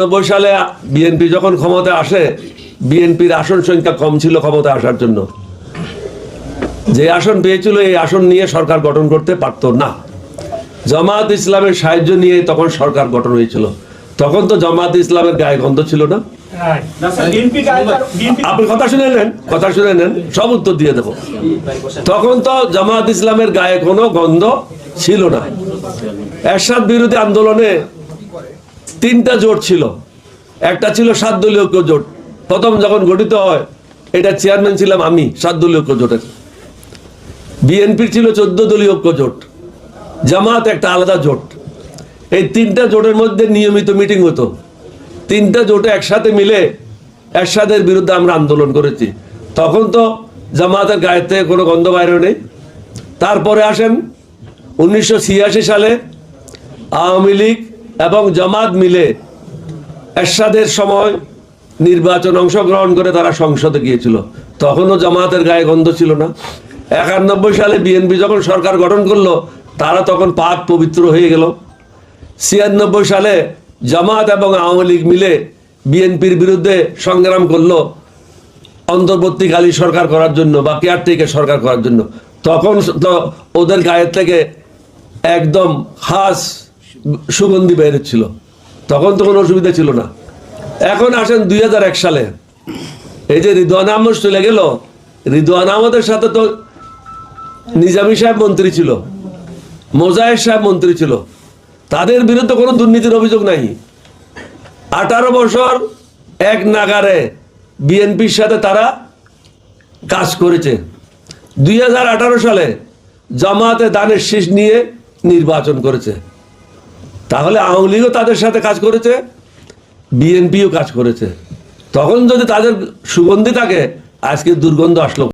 90 সালে বিএনপি যখন ক্ষমতায় আসে, বিএনপির আসন সংখ্যা কম ছিল ক্ষমতায় আসার জন্য। যে আসন পেয়েছিল এই আসন নিয়ে সরকার গঠন করতে পারতো না। জামাত ইসলামের সাহায্য নিয়ে তখন সরকার গঠন হয়েছিল। তখন তো জামাত ইসলামের গায়ে গন্ধ ছিল না। আপনি কথা শুনে নেন, সব উত্তর দিয়ে দেব। তখন তো জামাত ইসলামের গায়ে কোনো গন্ধ ছিল না। এরশাদ বিরোধী আন্দোলনে 3টা জোট ছিল। একটা ছিল 7 দলীয় ঐক্য জোট। প্রথম যখন গঠিত হয়, এটা চেয়ারম্যান ছিলাম আমি 7 দলীয় ঐক্য জোটের। বিএনপির ছিল 14 দলীয় ঐক্য জোট, জামাত একটা আলাদা জোট। এই 3টা জোটের মধ্যে নিয়মিত মিটিং হতো। 3টা জোটে একসাথে মিলে এরশাদের বিরুদ্ধে আমরা আন্দোলন করেছি। তখন তো জামাতের গায়ে থেকে কোনো গন্ধ বাইরে নেই। তারপরে আসেন 1986 সালে আওয়ামী লীগ এবং জামাত মিলে এরশাদের সময় নির্বাচন অংশগ্রহণ করে তারা সংসদে গিয়েছিল। তখনও জামাতের গায়ে গন্ধ ছিল না। 91 সালে বিএনপি যখন সরকার গঠন করলো, তারা তখন পাক পবিত্র হয়ে গেল। 96 সালে জামাত এবং আওয়ামী লীগ মিলে বিএনপির বিরুদ্ধে সংগ্রাম করলো অন্তর্বর্তীকালী সরকার করার জন্য বা কেয়ারটেকার সরকার করার জন্য। তখন তো ওদের গায়ের থেকে একদম খাস সুগন্ধি বেরোচ্ছিল। তখন তো কোনো অসুবিধা ছিল না। এখন আসেন 2001 সালে, এই যে রিদওয়ান আহমদ চলে গেল, রিদওয়ান আহমদের সাথে তো নিজামী সাহেব মন্ত্রী ছিল, মোজায়ের সাহেব মন্ত্রী ছিল। তাদের বিরুদ্ধে কোনো দুর্নীতির অভিযোগ নাই। 18 বছর এক নাগারে বিএনপির সাথে তারা কাজ করেছে। 2018 সালে জামাতে দানের শীষ নিয়ে নির্বাচন করেছে। তাহলে আওয়ামী লীগও তাদের সাথে কাজ করেছে, বিএনপিও কাজ করেছে। তখন যদি তাদের সুগন্ধি থাকে, আজকে দুর্গন্ধ আসলো।